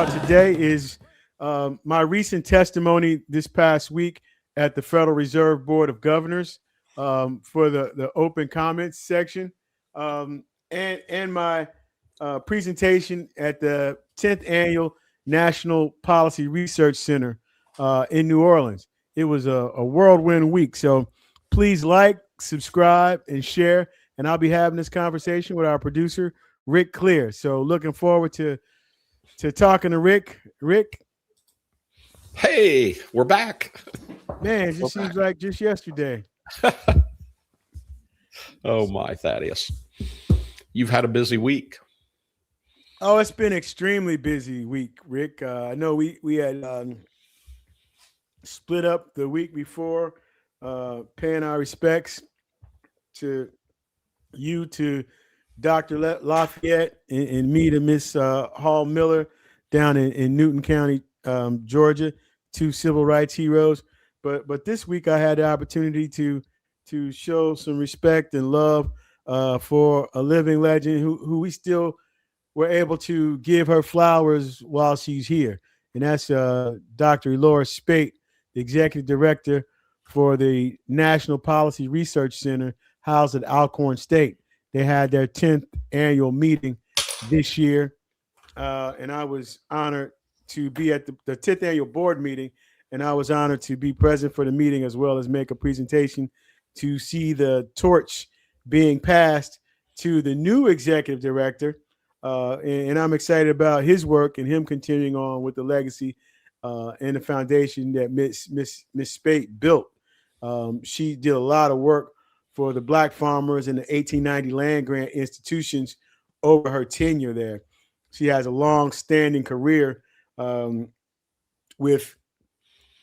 about today is my recent testimony this past week at the Federal Reserve Board of Governors for the open comments section, and my presentation at the 10th Annual National Policy Research Center in New Orleans. It was a whirlwind week. So please like, subscribe, and share. And I'll be having this conversation with our producer, Rick Clear. So looking forward to talking to Rick. Rick. Hey, we're back. Man, it just seems like just yesterday. Oh my, Thaddaus. You've had a busy week. Oh, it's been extremely busy week, Rick. I know we had split up the week before, paying our respects to you, to Dr. Lafayette, and me to Miss Hall Miller down in Newton County, Georgia, two civil rights heroes. But this week I had the opportunity to show some respect and love for a living legend who we still were able to give her flowers while she's here. And that's Dr. Eloris Speight, the executive director for the National Policy Research Center housed at Alcorn State. They had their 10th annual meeting this year. And I was honored to be at the 10th annual board meeting. And I was honored to be present for the meeting, as well as make a presentation to see the torch being passed to the new executive director. And I'm excited about his work and him continuing on with the legacy and the foundation that Miss Speight built. She did a lot of work for the Black farmers and the 1890 land grant institutions over her tenure there. She has a long-standing career with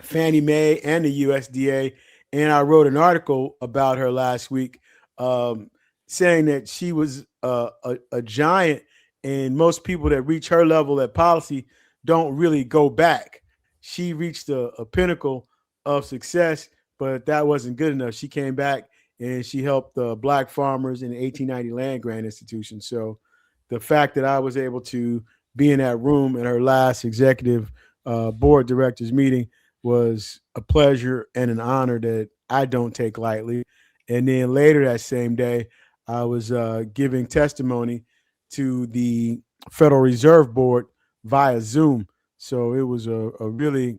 Fannie Mae and the USDA. And I wrote an article about her last week saying that she was a giant, and most people that reach her level at policy don't really go back. She reached a pinnacle of success, but that wasn't good enough. She came back and she helped the Black farmers in the 1890 land grant institution. So the fact that I was able to be in that room at her last executive board directors meeting was a pleasure and an honor that I don't take lightly. And then later that same day, I was giving testimony to the Federal Reserve Board via Zoom. So it was a really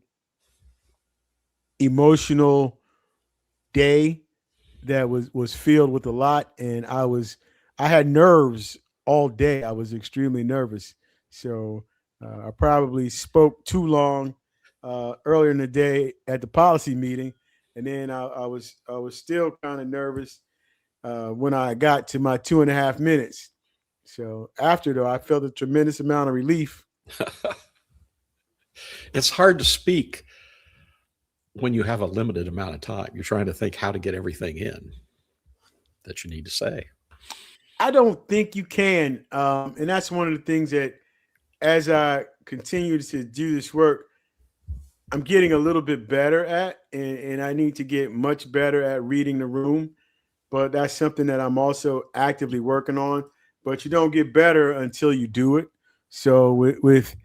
emotional day that was filled with a lot. And I had nerves all day. I was extremely nervous. So I probably spoke too long earlier in the day at the policy meeting. And then I was still kind of nervous when I got to my 2.5 minutes. So after, though, I felt a tremendous amount of relief. It's hard to speak when you have a limited amount of time. You're trying to think how to get everything in that you need to say. I don't think you can. And that's one of the things that, as I continue to do this work, I'm getting a little bit better at, and I need to get much better at reading the room. But that's something that I'm also actively working on. But you don't get better until you do it. So with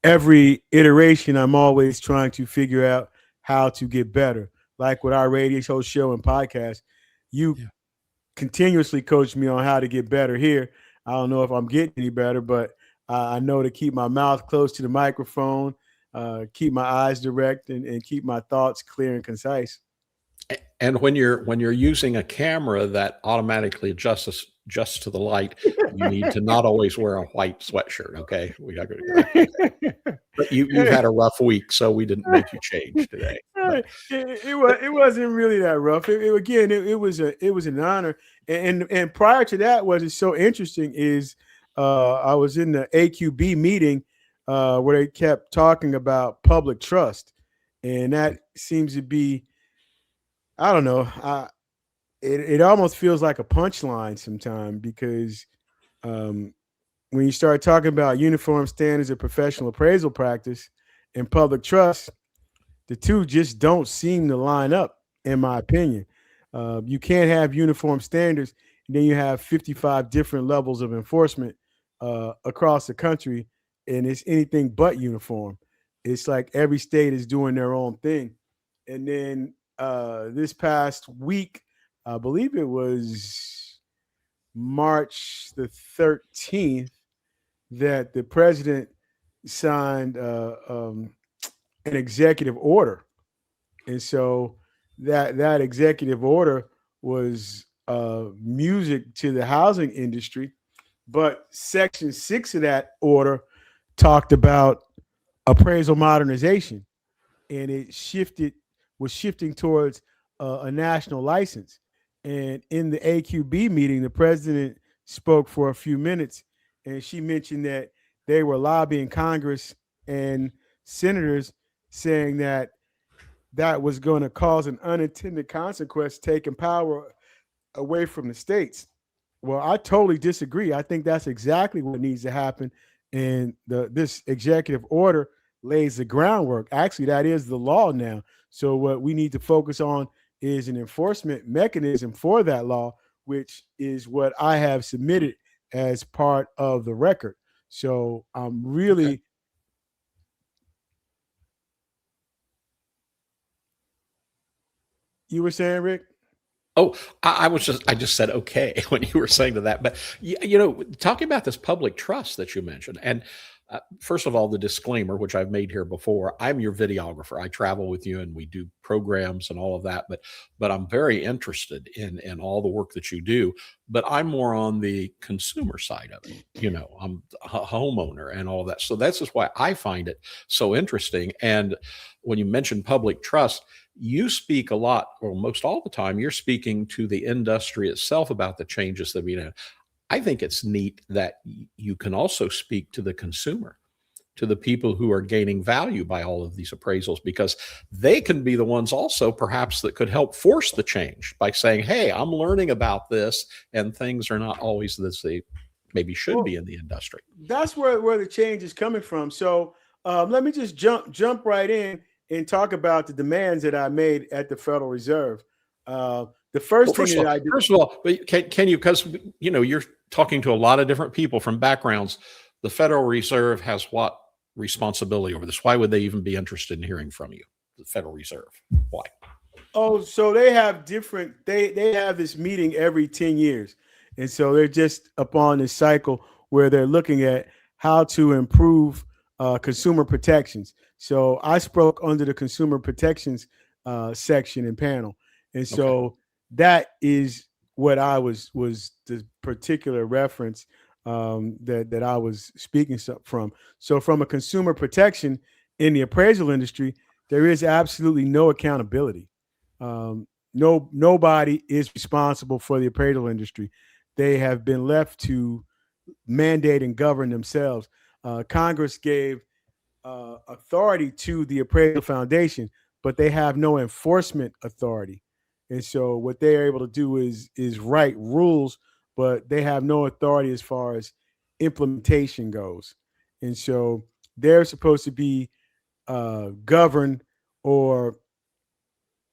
every iteration, I'm always trying to figure out how to get better. Like with our radio show and podcast, you continuously coach me on how to get better here. I don't know if I'm getting any better, but I know to keep my mouth close to the microphone, keep my eyes direct, and keep my thoughts clear and concise. And when you're using a camera that automatically adjusts to the light, you need to not always wear a white sweatshirt. Okay, but you've had a rough week, so we didn't make you change today. It wasn't really that rough. It was an honor. And prior to that, what is so interesting is I was in the AQB meeting where they kept talking about public trust, and that seems to be, I don't know. It almost feels like a punchline sometimes, because when you start talking about uniform standards of professional appraisal practice and public trust, the two just don't seem to line up, in my opinion. You can't have uniform standards, and then you have 55 different levels of enforcement across the country and it's anything but uniform. It's like every state is doing their own thing. And then this past week, I believe it was March the 13th, that the president signed an executive order. And so that executive order was music to the housing industry. But Section 6 of that order talked about appraisal modernization, and it was shifting towards a national license. And in the AQB meeting, the president spoke for a few minutes, and she mentioned that they were lobbying Congress and senators, saying that that was going to cause an unintended consequence, taking power away from the states. Well, I totally disagree. I think that's exactly what needs to happen, and this executive order lays the groundwork. Actually, that is the law now. So what we need to focus on is an enforcement mechanism for that law, which is what I have submitted as part of the record. So I'm really Okay. You were saying, Rick? Oh, I just said okay when you were saying to that. But talking about this public trust that you mentioned, and first of all, the disclaimer, which I've made here before, I'm your videographer. I travel with you and we do programs and all of that. But I'm very interested in all the work that you do. But I'm more on the consumer side of it. I'm a homeowner and all of that. So that's just why I find it so interesting. And when you mention public trust, you speak a lot, or most all the time, you're speaking to the industry itself about the changes that we know. I think it's neat that you can also speak to the consumer, to the people who are gaining value by all of these appraisals, because they can be the ones also perhaps that could help force the change by saying, hey, I'm learning about this and things are not always as they maybe should be in the industry. That's where the change is coming from. So let me just jump right in and talk about the demands that I made at the Federal Reserve. The first thing that I did. First of all, can you, because you're talking to a lot of different people from backgrounds. The Federal Reserve has what responsibility over this? Why would they even be interested in hearing from you? The Federal Reserve. Why? Oh, so they have they have this meeting every 10 years. And so they're just upon this cycle where they're looking at how to improve consumer protections. So I spoke under the consumer protections section and panel. And so that is what I was the particular reference that I was speaking from. So from a consumer protection in the appraisal industry, there is absolutely no accountability. Nobody is responsible for the appraisal industry. They have been left to mandate and govern themselves. Congress gave authority to the Appraisal Foundation, but they have no enforcement authority. And so what they're able to do is write rules, but they have no authority as far as implementation goes. And so they're supposed to be governed or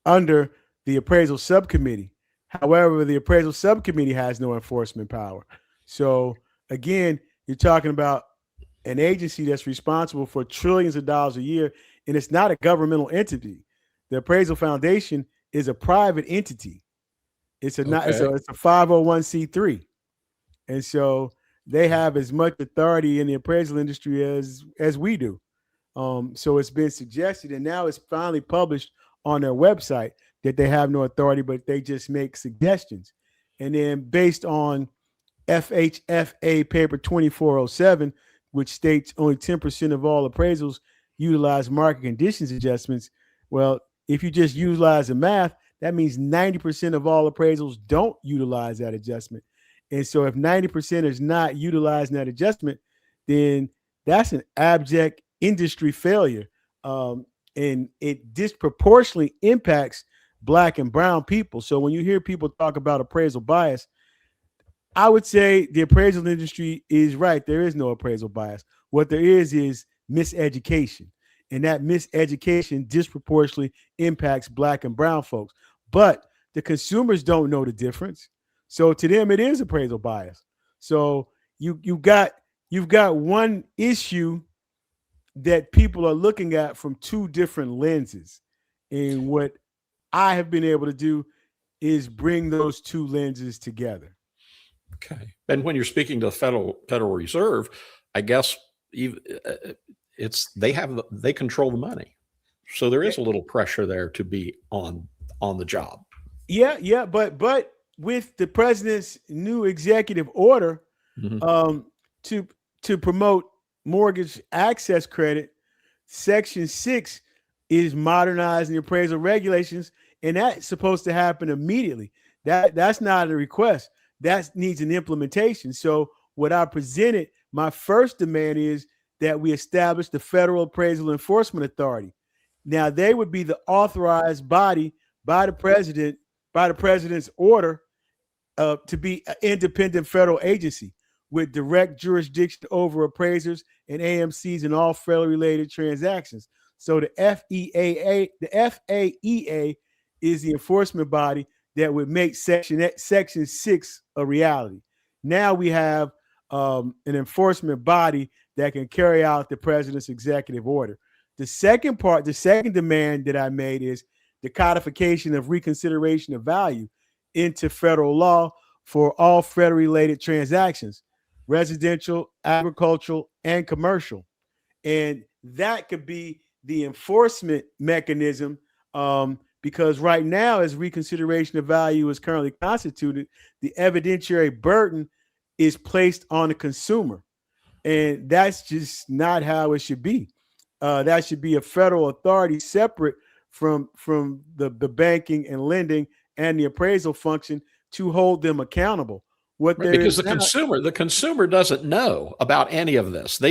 under the appraisal subcommittee. However, the appraisal subcommittee has no enforcement power. So again, you're talking about an agency that's responsible for trillions of dollars a year, and it's not a governmental entity. The Appraisal Foundation is a private entity. It's a 501c3, and so they have as much authority in the appraisal industry as we do. So it's been suggested, and now it's finally published on their website that they have no authority, but they just make suggestions. And then based on FHFA paper 2407, which states only 10% of all appraisals utilize market conditions adjustments. Well, if you just utilize the math, that means 90% of all appraisals don't utilize that adjustment. And so if 90% is not utilizing that adjustment, then that's an abject industry failure. And it disproportionately impacts Black and brown people. So when you hear people talk about appraisal bias, I would say the appraisal industry is right. There is no appraisal bias. What there is miseducation. And that miseducation disproportionately impacts Black and brown folks. But the consumers don't know the difference. So to them, it is appraisal bias. So you got you've got one issue that people are looking at from two different lenses. And what I have been able to do is bring those two lenses together. Okay. And when you're speaking to the Federal Reserve, I guess they control the money, so there is a little pressure there to be on the job. Yeah, but with the president's new executive order, Mm-hmm. to promote mortgage access credit, Section 6 is modernizing the appraisal regulations, and that's supposed to happen immediately. That's not a request. That needs an implementation. So what I presented, my first demand is that we establish the Federal Appraisal Enforcement Authority. Now they would be the authorized body by the president's order, to be an independent federal agency with direct jurisdiction over appraisers and AMCs in all federal related transactions. So the FAEA is the enforcement body that would make Section 6 a reality. Now we have an enforcement body that can carry out the president's executive order. The second demand that I made is the codification of reconsideration of value into federal law for all federal related transactions, residential, agricultural, and commercial. And that could be the enforcement mechanism, because right now, as reconsideration of value is currently constituted, the evidentiary burden is placed on the consumer. And that's just not how it should be. That should be a federal authority separate from the banking and lending and the appraisal function to hold them accountable. Because the consumer doesn't know about any of this.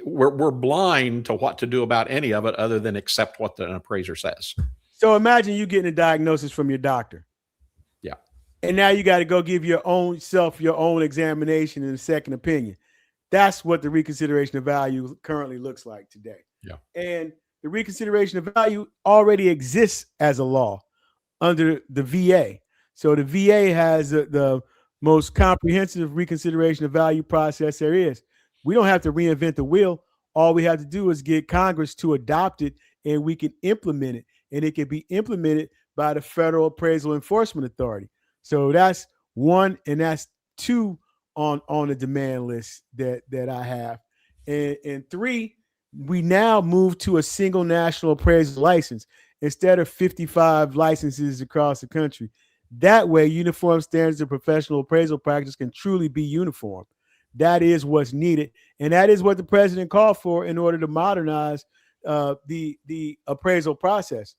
We're blind to what to do about any of it other than accept what an appraiser says. So imagine you getting a diagnosis from your doctor. Yeah. And now you got to go give your own examination and a second opinion. That's what the reconsideration of value currently looks like today. Yeah. And the reconsideration of value already exists as a law under the VA. So the VA has the most comprehensive reconsideration of value process there is. We don't have to reinvent the wheel. All we have to do is get Congress to adopt it, and we can implement it. And it can be implemented by the Federal Appraisal Enforcement Authority. So that's one, and that's two on the demand list that I have. And three, we now move to a single national appraisal license instead of 55 licenses across the country. That way, uniform standards of professional appraisal practice can truly be uniform. That is what's needed, and that is what the president called for in order to modernize the appraisal process.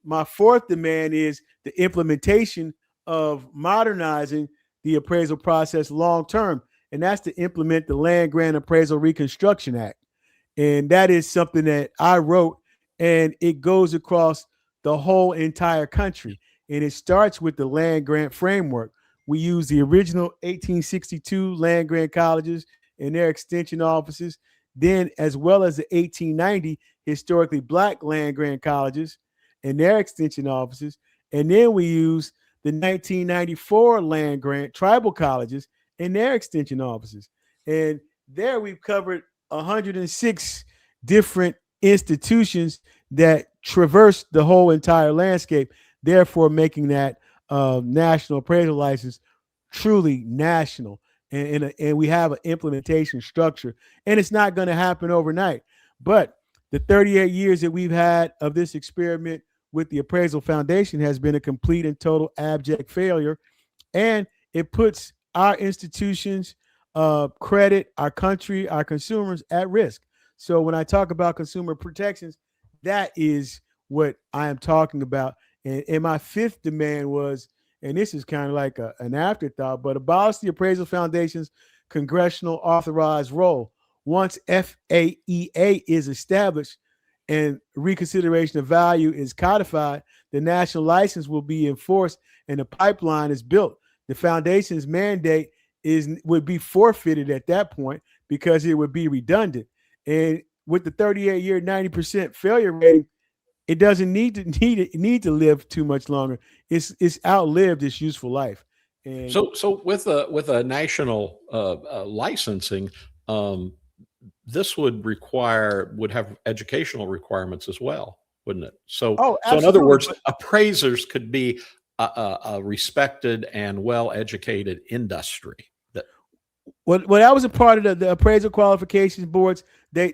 My fourth demand is the implementation of modernizing the appraisal process long term, and that's to implement the Land Grant Appraisal Reconstruction Act. And that is something that I wrote, and it goes across the whole entire country. And it starts with the land grant framework. We use the original 1862 land grant colleges and their extension offices, then as well as the 1890 historically black land grant colleges and their extension offices. And then we use the 1994 land grant tribal colleges and their extension offices. And there we've covered 106 different institutions that traverse the whole entire landscape, therefore making that national appraisal license truly national. And we have an implementation structure, and it's not going to happen overnight. But the 38 years that we've had of this experiment with the Appraisal Foundation has been a complete and total abject failure, and it puts our institutions, credit, our country, our consumers at risk. So when I talk about consumer protections, that is what I am talking about. And my fifth demand was, and this is kind of like an afterthought, but abolish the Appraisal Foundation's congressional authorized role. Once FAEA is established and reconsideration of value is codified, the national license will be enforced and the pipeline is built. The foundation's mandate would be forfeited at that point because it would be redundant. And with the 38-year, 90% failure rating, it doesn't need to live too much longer. It's outlived its useful life. And So with a national licensing, this would have educational requirements as well, wouldn't it? oh, So in other absolutely. words, appraisers could be a respected and well-educated industry. Well, that was a part of the appraisal qualifications boards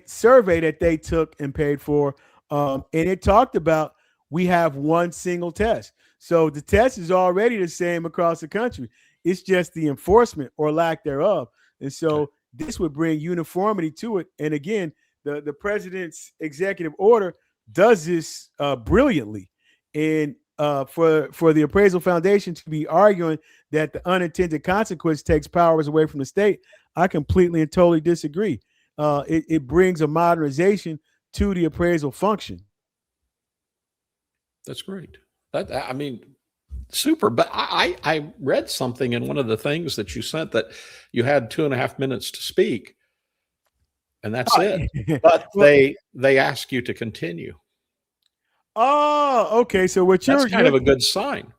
survey that they took and paid for, and it talked about we have one single test. So the test is already the same across the country. It's just the enforcement or lack thereof. And so this would bring uniformity to it. And again, the president's executive order does this brilliantly. And for the Appraisal Foundation to be arguing that the unintended consequence takes powers away from the state, I completely and totally disagree. It brings a modernization to the appraisal function. That's great. I mean, super. But I read something in one of the things that you sent that you had 2.5 minutes to speak, and that's it. But well, they ask you to continue. Oh, okay. So That's kind of a good sign.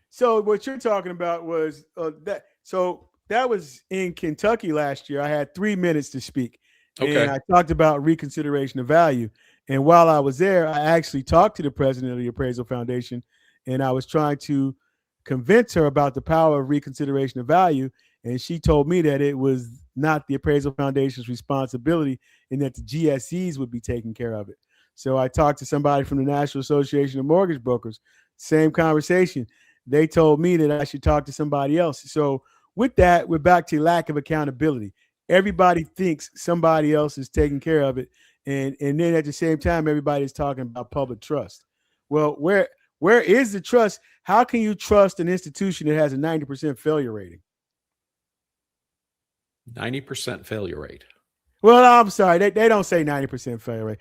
So what you're talking about was that. So that was in Kentucky last year. I had 3 minutes to speak, and I talked about reconsideration of value. And while I was there, I actually talked to the president of the Appraisal Foundation, and I was trying to convince her about the power of reconsideration of value. And she told me that it was not the Appraisal Foundation's responsibility, and that the GSEs would be taking care of it. So I talked to somebody from the National Association of Mortgage Brokers. Same conversation. They told me that I should talk to somebody else. So with that, we're back to lack of accountability. Everybody thinks somebody else is taking care of it. And then at the same time, everybody's talking about public trust. Well, where is the trust? How can you trust an institution that has a 90% failure rating? 90% failure rate. Well, I'm sorry. They don't say 90% failure rate.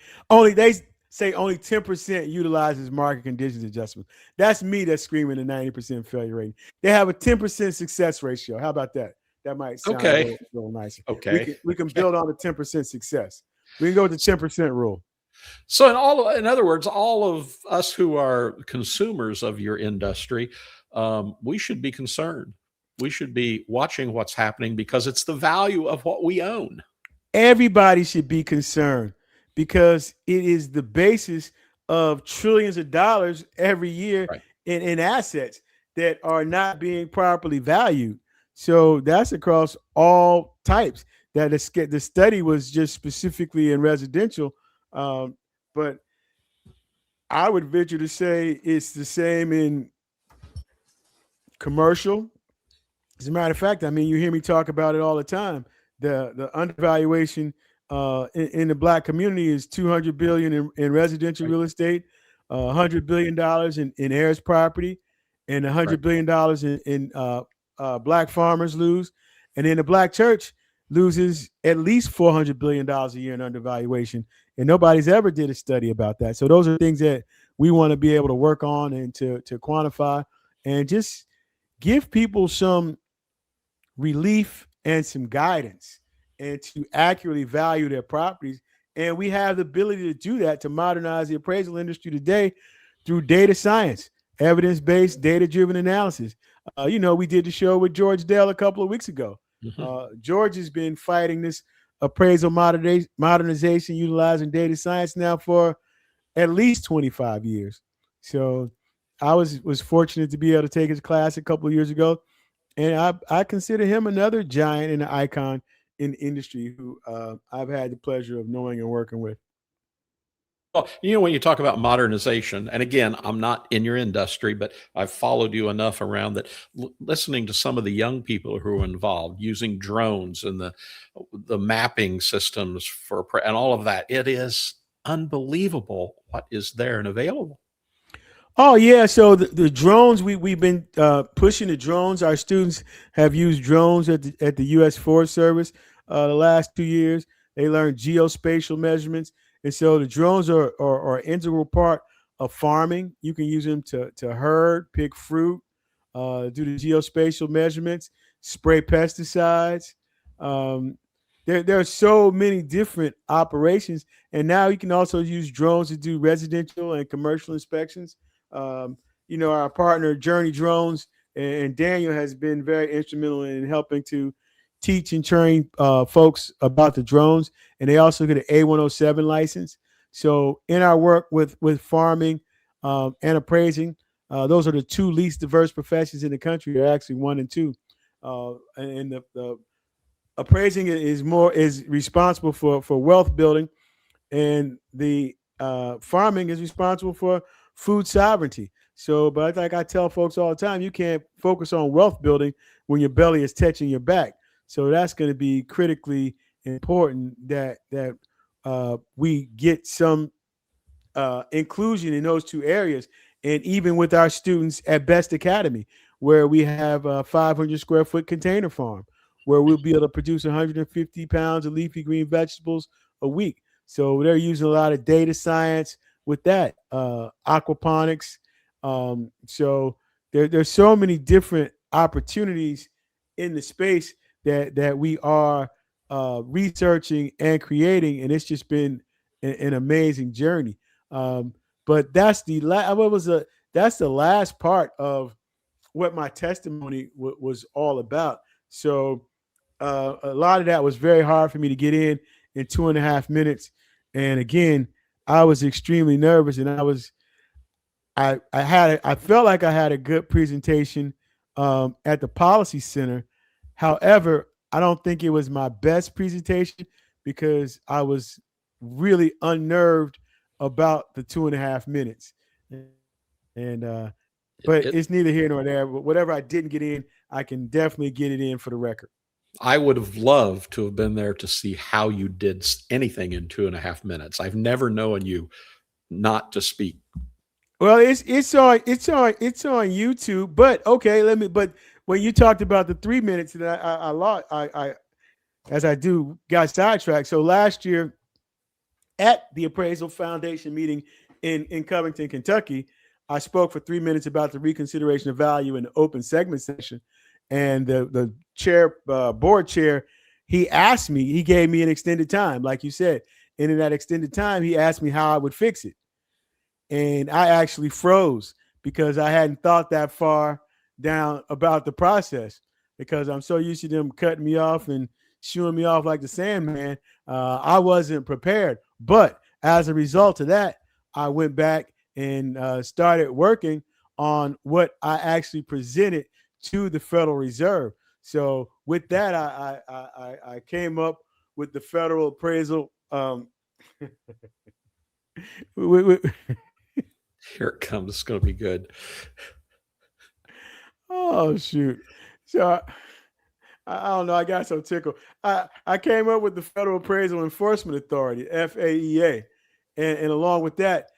They say only 10% utilizes market conditions adjustment. That's me that's screaming a 90% failure rate. They have a 10% success ratio. How about that? That might sound a little nicer. Okay. We can build on the 10% success. We can go with the 10% rule. So in other words, all of us who are consumers of your industry, we should be concerned. We should be watching what's happening because it's the value of what we own. Everybody should be concerned because it is the basis of trillions of dollars every year in assets that are not being properly valued. So that's across all types. That the study was just specifically in residential, but I would venture to say it's the same in commercial. As a matter of fact, I mean, you hear me talk about it all the time. The undervaluation in the Black community is $200 billion in residential real estate, $100 billion in heirs property, and $100 billion in Black farmers lose, and then the Black church loses at least $400 billion a year in undervaluation, and nobody's ever did a study about that. So those are things that we want to be able to work on and to quantify and just give people some relief and some guidance and to accurately value their properties. And we have the ability to do that, to modernize the appraisal industry today through data science, evidence-based, data-driven analysis. We did the show with George Dell a couple of weeks ago. George has been fighting this appraisal modernization utilizing data science now for at least 25 years. So I was fortunate to be able to take his class a couple of years ago. And I consider him another giant and an icon in the industry who I've had the pleasure of knowing and working with. Well, when you talk about modernization, and again, I'm not in your industry, but I've followed you enough around that listening to some of the young people who are involved using drones and the mapping systems and all of that, it is unbelievable what is there and available. Oh, yeah. So the drones, we've been pushing the drones. Our students have used drones at the U.S. Forest Service the last 2 years. They learned geospatial measurements. And so the drones are an integral part of farming. You can use them to herd, pick fruit, do the geospatial measurements, spray pesticides. There are so many different operations. And now you can also use drones to do residential and commercial inspections. Our partner Journey Drones, and Daniel has been very instrumental in helping to teach and train folks about the drones. And they also get an A107 license. So in our work with farming and appraising, those are the two least diverse professions in the country. They're actually one and two. And the appraising is responsible for wealth building, and the farming is responsible for food sovereignty. So, but like I tell folks all the time, you can't focus on wealth building when your belly is touching your back. So that's going to be critically important that we get some inclusion in those two areas. And even with our students at Best Academy, where we have a 500 square foot container farm, where we'll be able to produce 150 pounds of leafy green vegetables a week. So they're using a lot of data science with that, aquaponics. So there's so many different opportunities in the space that we are researching and creating, and it's just been an amazing journey. But that's that's the last part of what my testimony was all about. So a lot of that was very hard for me to get in 2.5 minutes. And again, I was extremely nervous, and I felt like I had a good presentation at the policy center. However, I don't think it was my best presentation because I was really unnerved about the 2.5 minutes. And but it's neither here nor there. But whatever I didn't get in, I can definitely get it in for the record. I would have loved to have been there to see how you did anything in 2.5 minutes. I've never known you not to speak. Well, it's on YouTube. But okay, But when you talked about the 3 minutes, that I lost, I as I do got sidetracked. So last year at the Appraisal Foundation meeting in Covington, Kentucky, I spoke for 3 minutes about the reconsideration of value in the open segment session. And the board chair, he gave me an extended time, like you said. And in that extended time, he asked me how I would fix it. And I actually froze because I hadn't thought that far down about the process, because I'm so used to them cutting me off and shooing me off like the Sandman. I wasn't prepared. But as a result of that, I went back and started working on what I actually presented to the Federal Reserve. So with that, I came up with the federal appraisal. Here it comes. It's going to be good. Oh, shoot. So I don't know. I got so tickled. I came up with the Federal Appraisal Enforcement Authority, FAEA. And along with that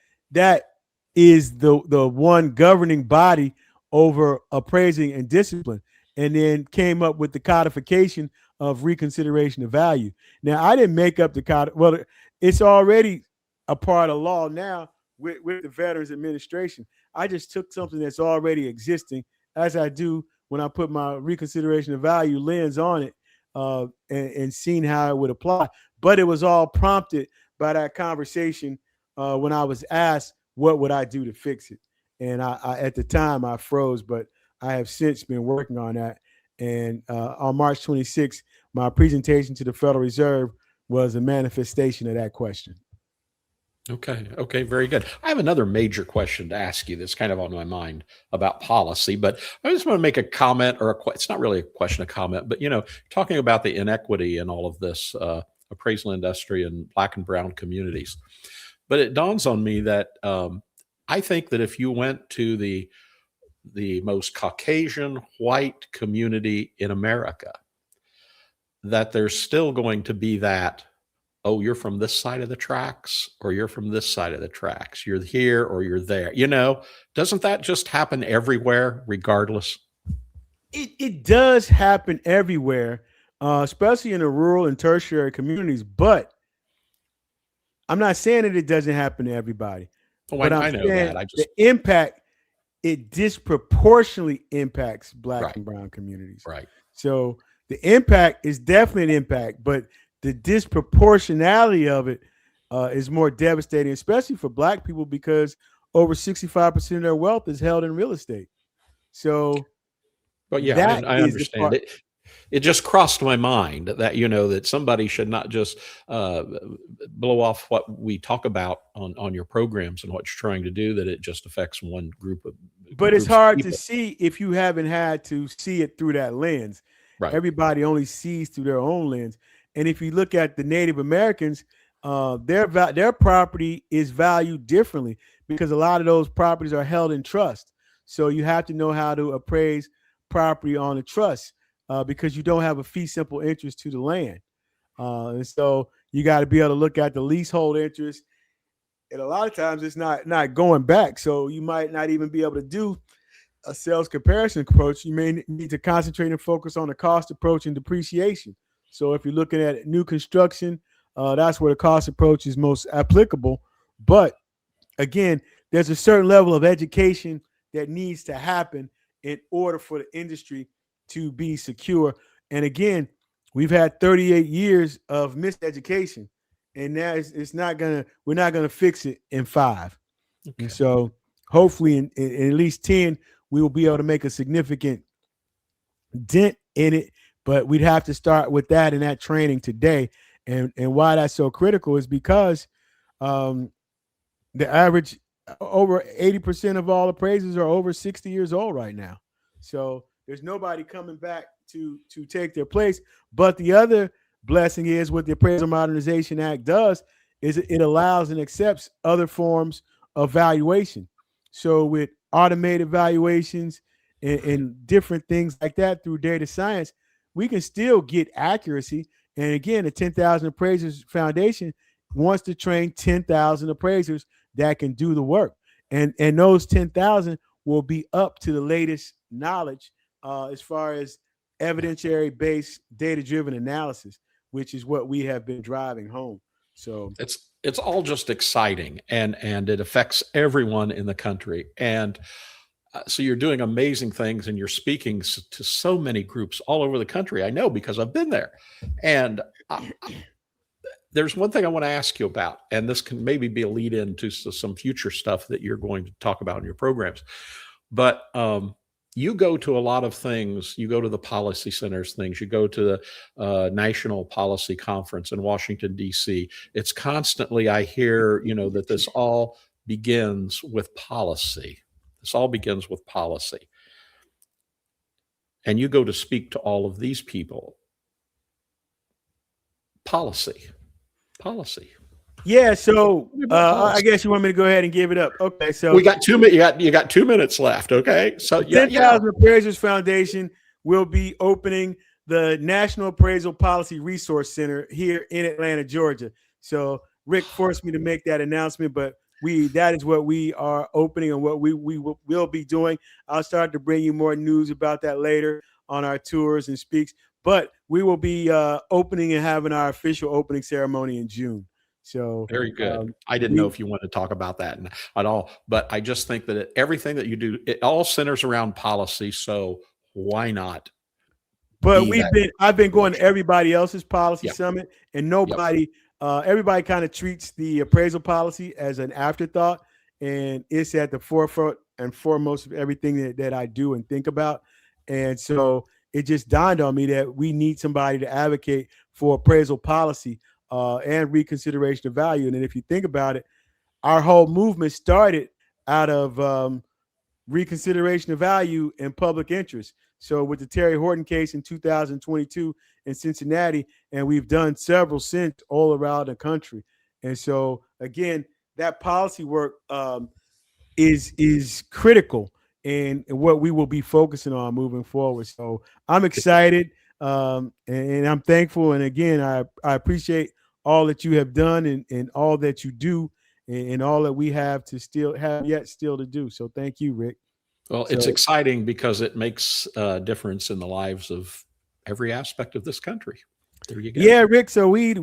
is the one governing body over appraising and discipline, and then came up with the codification of reconsideration of value. Now, I didn't make up the code. Well, it's already a part of law now with the Veterans Administration. I just took something that's already existing, as I do when I put my reconsideration of value lens on it, and seen how it would apply. But it was all prompted by that conversation when I was asked, what would I do to fix it? And I at the time I froze, but I have since been working on that. And on March 26th, my presentation to the Federal Reserve was a manifestation of that question. Okay, very good. I have another major question to ask you that's kind of on my mind about policy, but I just want to make a comment, or it's not really a question, a comment, but talking about the inequity in all of this appraisal industry and Black and brown communities. But it dawns on me that I think that if you went to the most Caucasian white community in America, that there's still going to be that, oh, you're from this side of the tracks, or you're from this side of the tracks. You're here or you're there. Doesn't that just happen everywhere, regardless? It does happen everywhere, especially in the rural and tertiary communities. But I'm not saying that it doesn't happen to everybody. Oh, but I know that. The impact, it disproportionately impacts Black Right. and brown communities. Right. So the impact is definitely an impact, but the disproportionality of it is more devastating, especially for Black people, because over 65% of their wealth is held in real estate. So But yeah, That I is the understand part. it. It just crossed my mind that, that somebody should not just blow off what we talk about on your programs and what you're trying to do, that it just affects one But it's groups of hard to people. see if you haven't had to see it through that lens. Right. Everybody only sees through their own lens. And if you look at the Native Americans, their property is valued differently because a lot of those properties are held in trust. So you have to know how to appraise property on a trust because you don't have a fee simple interest to the land. And so you got to be able to look at the leasehold interest, and a lot of times it's not going back. So you might not even be able to do a sales comparison approach. You may need to concentrate and focus on the cost approach and depreciation. So if you're looking at new construction, that's where the cost approach is most applicable. But again, there's a certain level of education that needs to happen in order for the industry to be secure. And again, we've had 38 years of miseducation, and now it's not gonna we're not gonna fix it in 5. Okay. And so hopefully in at least 10, we will be able to make a significant dent in it. But we'd have to start with that and that training today. And why that's so critical is because the average over 80% of all appraisers are over 60 years old right now. So there's nobody coming back to take their place. But the other blessing is what the Appraisal Modernization Act does is it allows and accepts other forms of valuation. So with automated valuations and different things like that through data science, we can still get accuracy. And again, the 10,000 Appraisers Foundation wants to train 10,000 appraisers that can do the work. And those 10,000 will be up to the latest knowledge as far as evidentiary-based, data-driven analysis, which is what we have been driving home. So it's all just exciting, and it affects everyone in the country. And so you're doing amazing things, and you're speaking to so many groups all over the country. I know because I've been there. And there's one thing I want to ask you about, and this can maybe be a lead into some future stuff that you're going to talk about in your programs. But you go to a lot of things. You go to the policy centers things. You go to the National Policy Conference in Washington, D.C. It's constantly, I hear, that this all begins with policy. This all begins with policy. And you go to speak to all of these people. Policy. Yeah, so I guess you want me to go ahead and give it up. Okay, so we got 2 minutes. You got 2 minutes left. Okay, so 10,000 Appraisers Foundation will be opening the National Appraisal Policy Resource Center here in Atlanta, Georgia. So Rick forced me to make that announcement, but that is what we are opening and what we will be doing. I'll start to bring you more news about that later on our tours and speaks. But we will be opening and having our official opening ceremony in June. So very good. I didn't know if you wanted to talk about that at all, but I just think that everything that you do, it all centers around policy. So why not? But I've been going to everybody else's policy summit, and everybody kind of treats the appraisal policy as an afterthought, and it's at the forefront and foremost of everything that I do and think about. And so it just dawned on me that we need somebody to advocate for appraisal policy and reconsideration of value. And then if you think about it, our whole movement started out of reconsideration of value and public interest. So with the Terry Horton case in 2022 in Cincinnati, and we've done several since all around the country. And so again, that policy work is critical and what we will be focusing on moving forward. So I'm excited and I'm thankful. And again, I appreciate all that you have done and all that you do and all that we have yet still to do. So thank you, Rick. Well, it's exciting because it makes a difference in the lives of every aspect of this country. There you go. Yeah, Rick. So we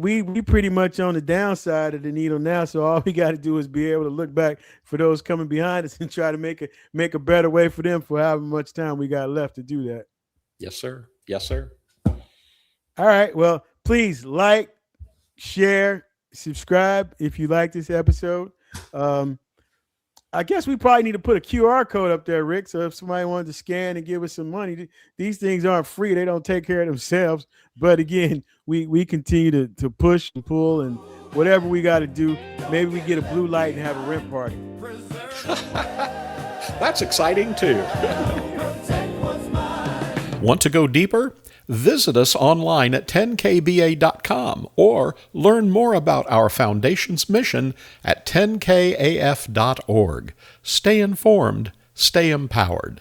pretty much on the downside of the needle now. So all we got to do is be able to look back for those coming behind us and try to make a better way for them for however much time we got left to do that. Yes, sir. Yes, sir. All right. Well, please like, share, subscribe if you like this episode. I guess we probably need to put a QR code up there, Rick. So if somebody wanted to scan and give us some money, these things aren't free. They don't take care of themselves. But again, we continue to push and pull and whatever we got to do. Maybe we get a blue light and have a rent party. That's exciting too. Want to go deeper? Visit us online at 10kba.com or learn more about our foundation's mission at 10kaf.org. Stay informed, stay empowered.